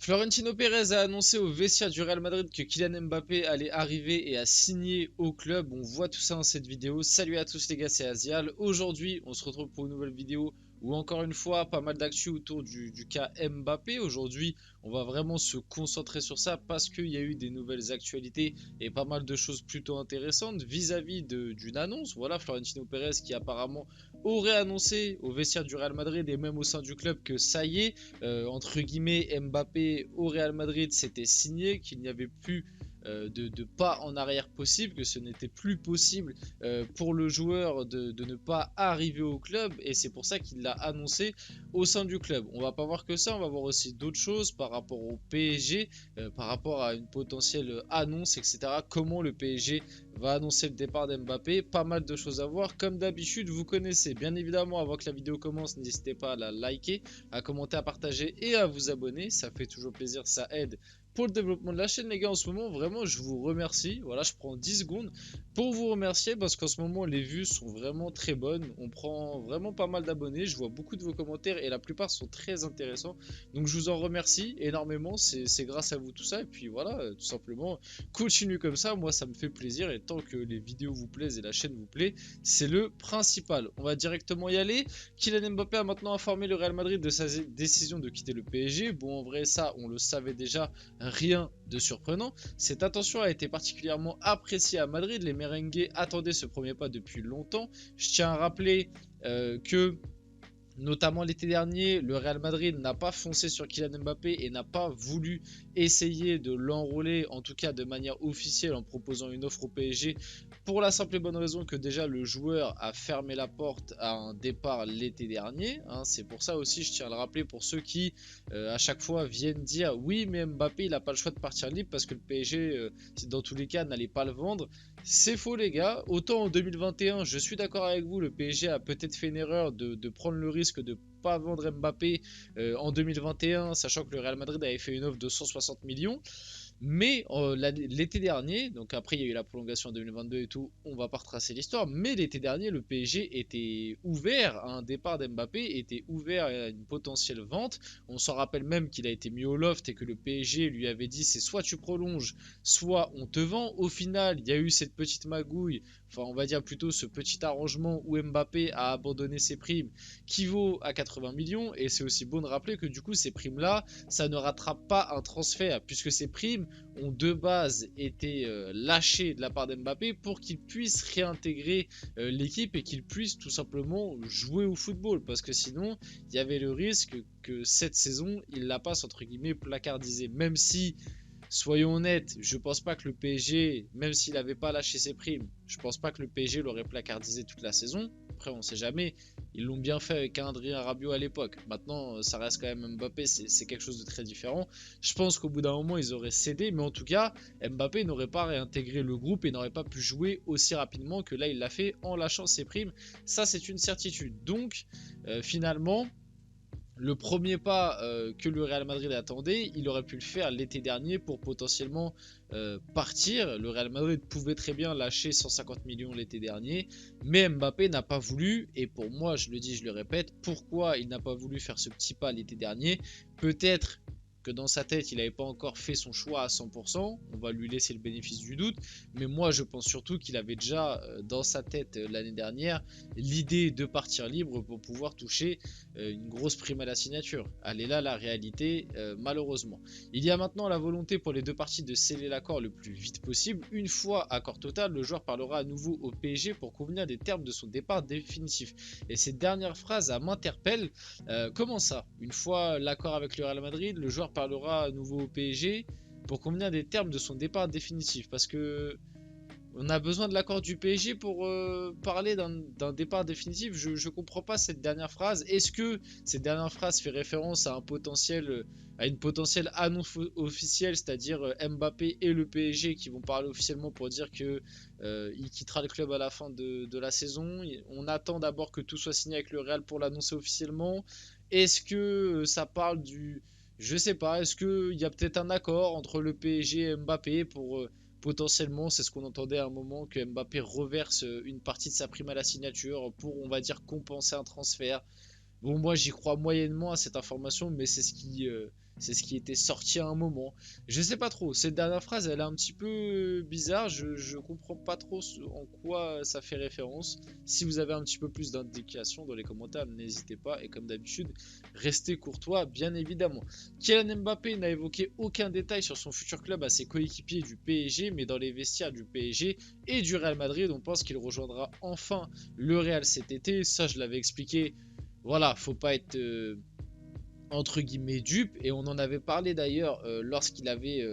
Florentino Pérez a annoncé au vestiaire du Real Madrid que Kylian Mbappé allait arriver et a signé au club. On voit tout ça dans cette vidéo. Salut à tous les gars, c'est Azial. Aujourd'hui, on se retrouve pour une nouvelle vidéo où encore une fois, pas mal d'actu autour du cas Mbappé. Aujourd'hui, on va vraiment se concentrer sur ça parce qu'il y a eu des nouvelles actualités et pas mal de choses plutôt intéressantes vis-à-vis d'une annonce. Voilà, Florentino Pérez qui apparemment aurait annoncé au vestiaire du Real Madrid et même au sein du club que ça y est, entre guillemets, Mbappé au Real Madrid c'était signé, qu'il n'y avait plus de pas en arrière possible, que ce n'était plus possible pour le joueur de ne pas arriver au club, et c'est pour ça qu'il l'a annoncé au sein du club. On va pas voir que ça, on va voir aussi d'autres choses par rapport au PSG, par rapport à une potentielle annonce, etc. Comment le PSG va annoncer le départ d'Mbappé, pas mal de choses à voir. Comme d'habitude, vous connaissez, bien évidemment, avant que la vidéo commence, n'hésitez pas à la liker, à commenter, à partager et à vous abonner, ça fait toujours plaisir, ça aide pour le développement de la chaîne. Les gars, en ce moment vraiment je vous remercie. Voilà, je prends 10 secondes pour vous remercier parce qu'en ce moment les vues sont vraiment très bonnes, on prend vraiment pas mal d'abonnés, je vois beaucoup de vos commentaires et la plupart sont très intéressants, donc je vous en remercie énormément. C'est grâce à vous tout ça, et puis voilà, tout simplement continue comme ça, moi ça me fait plaisir, et tant que les vidéos vous plaisent et la chaîne vous plaît, c'est le principal. On va directement y aller. Kylian Mbappé a maintenant informé le Real Madrid de sa décision de quitter le PSG. Bon, en vrai ça on le savait déjà, rien de surprenant. Cette attention a été particulièrement appréciée à Madrid. Les merengues attendaient ce premier pas depuis longtemps. Je tiens à rappeler que notamment l'été dernier, le Real Madrid n'a pas foncé sur Kylian Mbappé et n'a pas voulu essayer de l'enrôler, en tout cas de manière officielle, en proposant une offre au PSG, pour la simple et bonne raison que déjà le joueur a fermé la porte à un départ l'été dernier. C'est pour ça aussi, je tiens à le rappeler, pour ceux qui à chaque fois viennent dire oui mais Mbappé il n'a pas le choix de partir libre parce que le PSG dans tous les cas n'allait pas le vendre. C'est faux les gars, autant en 2021 je suis d'accord avec vous, le PSG a peut-être fait une erreur de prendre le risque de pas vendre Mbappé en 2021, sachant que le Real Madrid avait fait une offre de 160 millions. Mais l'été dernier, donc après il y a eu la prolongation en 2022 et tout, on va pas retracer l'histoire, mais l'été dernier le PSG était ouvert à un départ d'Mbappé, était ouvert à une potentielle vente. On s'en rappelle même qu'il a été mis au loft et que le PSG lui avait dit c'est soit tu prolonges, soit on te vend. Au final, il y a eu cette petite magouille, enfin on va dire plutôt ce petit arrangement où Mbappé a abandonné ses primes qui vaut à 80 millions, et c'est aussi bon de rappeler que du coup ces primes là, ça ne rattrape pas un transfert puisque ces primes ont de base été lâchés de la part d'Mbappé pour qu'il puisse réintégrer l'équipe et qu'il puisse tout simplement jouer au football, parce que sinon il y avait le risque que cette saison il la passe entre guillemets placardisée, même si soyons honnêtes, je pense pas que le PSG, même s'il n'avait pas lâché ses primes, je pense pas que le PSG l'aurait placardisé toute la saison. Après, on sait jamais. Ils l'ont bien fait avec Adrien Rabiot à l'époque. Maintenant, ça reste quand même Mbappé, c'est quelque chose de très différent. Je pense qu'au bout d'un moment, ils auraient cédé, mais en tout cas, Mbappé n'aurait pas réintégré le groupe et n'aurait pas pu jouer aussi rapidement que là, il l'a fait en lâchant ses primes. Ça, c'est une certitude. Donc, finalement, le premier pas que le Real Madrid attendait, il aurait pu le faire l'été dernier pour potentiellement partir. Le Real Madrid pouvait très bien lâcher 150 millions l'été dernier, mais Mbappé n'a pas voulu. Et pour moi, je le dis, je le répète, pourquoi il n'a pas voulu faire ce petit pas l'été dernier? Peut-être que dans sa tête, il n'avait pas encore fait son choix à 100%, on va lui laisser le bénéfice du doute, mais moi je pense surtout qu'il avait déjà dans sa tête l'année dernière l'idée de partir libre pour pouvoir toucher une grosse prime à la signature. Elle est là la réalité, malheureusement. Il y a maintenant la volonté pour les deux parties de sceller l'accord le plus vite possible. Une fois accord total, le joueur parlera à nouveau au PSG pour convenir des termes de son départ définitif. Et cette dernière phrase m'interpelle. Comment ça? Une fois l'accord avec le Real Madrid, le joueur parlera à nouveau au PSG pour convenir des termes de son départ définitif? Parce que on a besoin de l'accord du PSG pour parler d'un départ définitif. Je comprends pas cette dernière phrase. Est-ce que cette dernière phrase fait référence à un potentiel, à une potentielle annonce officielle, c'est-à-dire Mbappé et le PSG qui vont parler officiellement pour dire que il quittera le club à la fin de la saison. On attend d'abord que tout soit signé avec le Real pour l'annoncer officiellement. Est-ce que ça parle du, je sais pas, est-ce qu'il y a peut-être un accord entre le PSG et Mbappé pour potentiellement, c'est ce qu'on entendait à un moment, que Mbappé reverse une partie de sa prime à la signature pour, on va dire, compenser un transfert. Bon, moi j'y crois moyennement à cette information, mais c'est ce qui était sorti à un moment. Je sais pas trop, cette dernière phrase elle est un petit peu bizarre, je comprends pas trop en quoi ça fait référence. Si vous avez un petit peu plus d'indications dans les commentaires, n'hésitez pas, et comme d'habitude, restez courtois bien évidemment. Kylian Mbappé n'a évoqué aucun détail sur son futur club à ses coéquipiers du PSG, mais dans les vestiaires du PSG et du Real Madrid, on pense qu'il rejoindra enfin le Real cet été. Ça, je l'avais expliqué. Voilà, faut pas être entre guillemets dupe, et on en avait parlé d'ailleurs lorsqu'il avait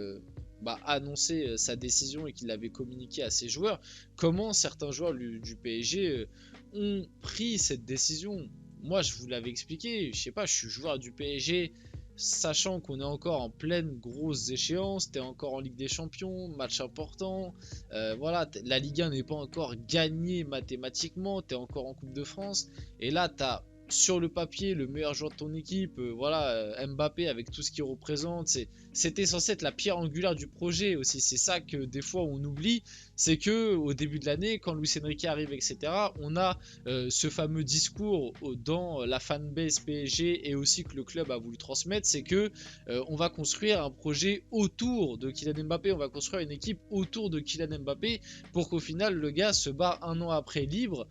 annoncé sa décision et qu'il l'avait communiqué à ses joueurs. Comment certains joueurs du PSG ont pris cette décision. Moi, je vous l'avais expliqué. Je sais pas, je suis joueur du PSG. Sachant qu'on est encore en pleine grosse échéance, t'es encore en Ligue des Champions, match important, voilà, la Ligue 1 n'est pas encore gagnée mathématiquement, t'es encore en Coupe de France, et là t'as sur le papier le meilleur joueur de ton équipe, Mbappé avec tout ce qu'il représente, c'était censé être la pierre angulaire du projet aussi. C'est ça que des fois on oublie, c'est que au début de l'année, quand Luis Enrique arrive, etc., on a ce fameux discours dans la fanbase PSG et aussi que le club a voulu transmettre, c'est que on va construire un projet autour de Kylian Mbappé, on va construire une équipe autour de Kylian Mbappé pour qu'au final le gars se barre un an après libre.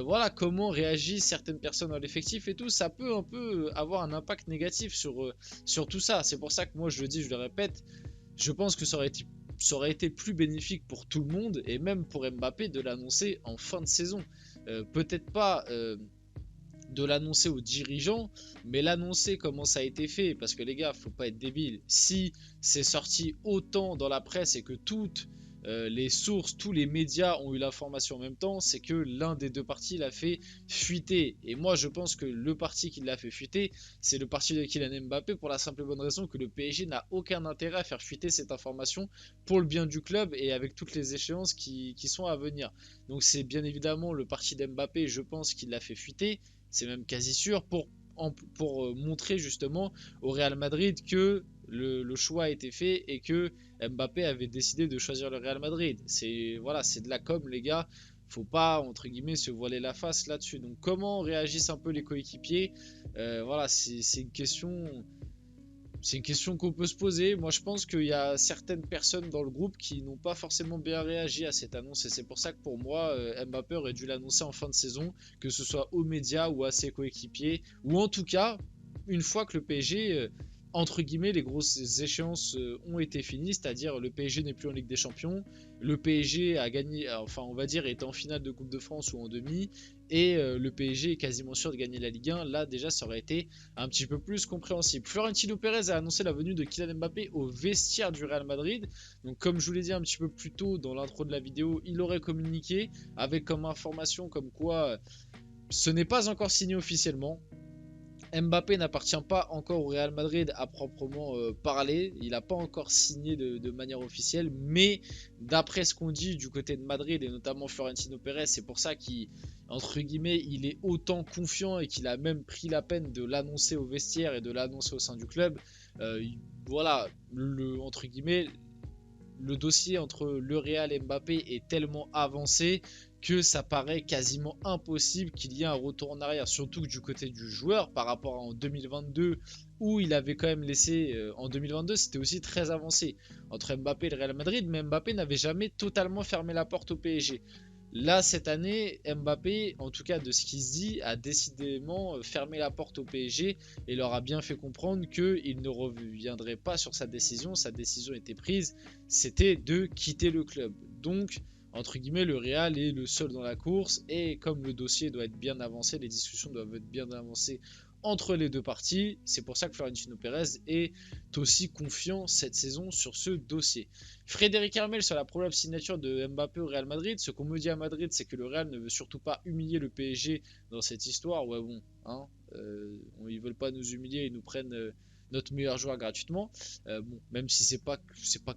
Voilà comment réagissent certaines personnes dans l'effectif et tout, ça peut un peu avoir un impact négatif sur tout ça. C'est pour ça que moi je le dis, je le répète, je pense que ça aurait été plus bénéfique pour tout le monde et même pour Mbappé de l'annoncer en fin de saison. Peut-être pas de l'annoncer aux dirigeants, mais l'annoncer comment ça a été fait, parce que les gars, faut pas être débile. Si c'est sorti autant dans la presse et que toutes les sources, tous les médias ont eu l'information en même temps, c'est que l'un des deux partis l'a fait fuiter. Et moi, je pense que le parti qui l'a fait fuiter, c'est le parti de Kylian Mbappé, pour la simple et bonne raison que le PSG n'a aucun intérêt à faire fuiter cette information pour le bien du club et avec toutes les échéances qui sont à venir. Donc c'est bien évidemment le parti d'Mbappé, je pense, qui l'a fait fuiter. C'est même quasi sûr pour montrer justement au Real Madrid que le choix a été fait et que Mbappé avait décidé de choisir le Real Madrid. C'est voilà, c'est de la com, les gars. Faut pas entre guillemets se voiler la face là-dessus. Donc comment réagissent un peu les coéquipiers, voilà, c'est une question. C'est une question qu'on peut se poser. Moi, je pense qu'il y a certaines personnes dans le groupe qui n'ont pas forcément bien réagi à cette annonce. Et c'est pour ça que pour moi, Mbappé aurait dû l'annoncer en fin de saison, que ce soit aux médias ou à ses coéquipiers. Ou en tout cas, une fois que le PSG, entre guillemets, les grosses échéances ont été finies. C'est-à-dire le PSG n'est plus en Ligue des Champions. Le PSG a gagné, enfin on va dire, est en finale de Coupe de France ou en demi. Et le PSG est quasiment sûr de gagner la Ligue 1. Là, déjà, ça aurait été un petit peu plus compréhensible. Florentino Pérez a annoncé la venue de Kylian Mbappé au vestiaire du Real Madrid. Donc comme je vous l'ai dit un petit peu plus tôt dans l'intro de la vidéo, il aurait communiqué avec comme information comme quoi ce n'est pas encore signé officiellement. Mbappé n'appartient pas encore au Real Madrid à proprement parler, il n'a pas encore signé de manière officielle, mais d'après ce qu'on dit du côté de Madrid et notamment Florentino Pérez, c'est pour ça qu'entre guillemets il est autant confiant et qu'il a même pris la peine de l'annoncer au vestiaire et de l'annoncer au sein du club. Voilà, entre guillemets, le dossier entre le Real et Mbappé est tellement avancé que ça paraît quasiment impossible qu'il y ait un retour en arrière, surtout que du côté du joueur par rapport à en 2022 où il avait quand même laissé, en 2022 c'était aussi très avancé entre Mbappé et le Real Madrid, mais Mbappé n'avait jamais totalement fermé la porte au PSG. Là, cette année, Mbappé, en tout cas de ce qui se dit, a décidément fermé la porte au PSG et leur a bien fait comprendre qu'il ne reviendrait pas sur sa décision. Sa décision était prise, c'était de quitter le club. Donc, entre guillemets, le Real est le seul dans la course et comme le dossier doit être bien avancé, les discussions doivent être bien avancées entre les deux parties. C'est pour ça que Florentino Pérez est aussi confiant cette saison sur ce dossier. Frédéric Hermel sur la probable signature de Mbappé au Real Madrid. Ce qu'on me dit à Madrid, c'est que le Real ne veut surtout pas humilier le PSG dans cette histoire. Ouais bon, hein, ils veulent pas nous humilier, ils nous prennent notre meilleur joueur gratuitement. Bon, même si c'est pas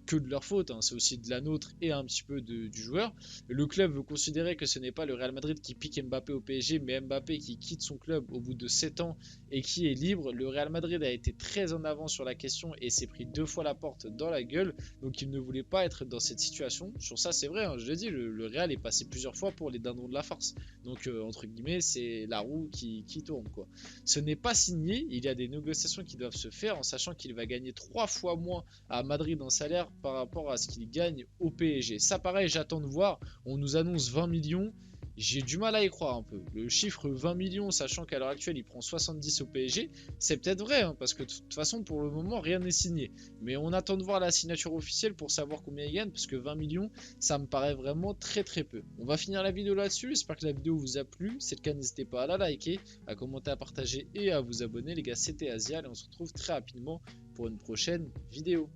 que de leur faute, hein, c'est aussi de la nôtre et un petit peu du joueur. Le club veut considérer que ce n'est pas le Real Madrid qui pique Mbappé au PSG, mais Mbappé qui quitte son club au bout de 7 ans et qui est libre. Le Real Madrid a été très en avant sur la question et s'est pris 2 fois la porte dans la gueule, donc il ne voulait pas être dans cette situation. Sur ça, c'est vrai, hein, je l'ai dit, le Real est passé plusieurs fois pour les dindons de la farce. Donc, entre guillemets, c'est la roue qui tourne, quoi. Ce n'est pas signé, il y a des négociations qui doivent se faire en sachant qu'il va gagner 3 fois moins à Madrid en salaire par rapport à ce qu'il gagne au PSG. Ça pareil, j'attends de voir. On nous annonce 20 millions. J'ai du mal à y croire un peu. Le chiffre 20 millions, sachant qu'à l'heure actuelle il prend 70 au PSG, c'est peut-être vrai, hein, parce que de toute façon pour le moment rien n'est signé. Mais on attend de voir la signature officielle pour savoir combien il gagne, parce que 20 millions, ça me paraît vraiment très peu. On va finir la vidéo là-dessus, j'espère que la vidéo vous a plu. Si c'est le cas, n'hésitez pas à la liker, à commenter, à partager et à vous abonner les gars. C'était Azial et on se retrouve très rapidement pour une prochaine vidéo.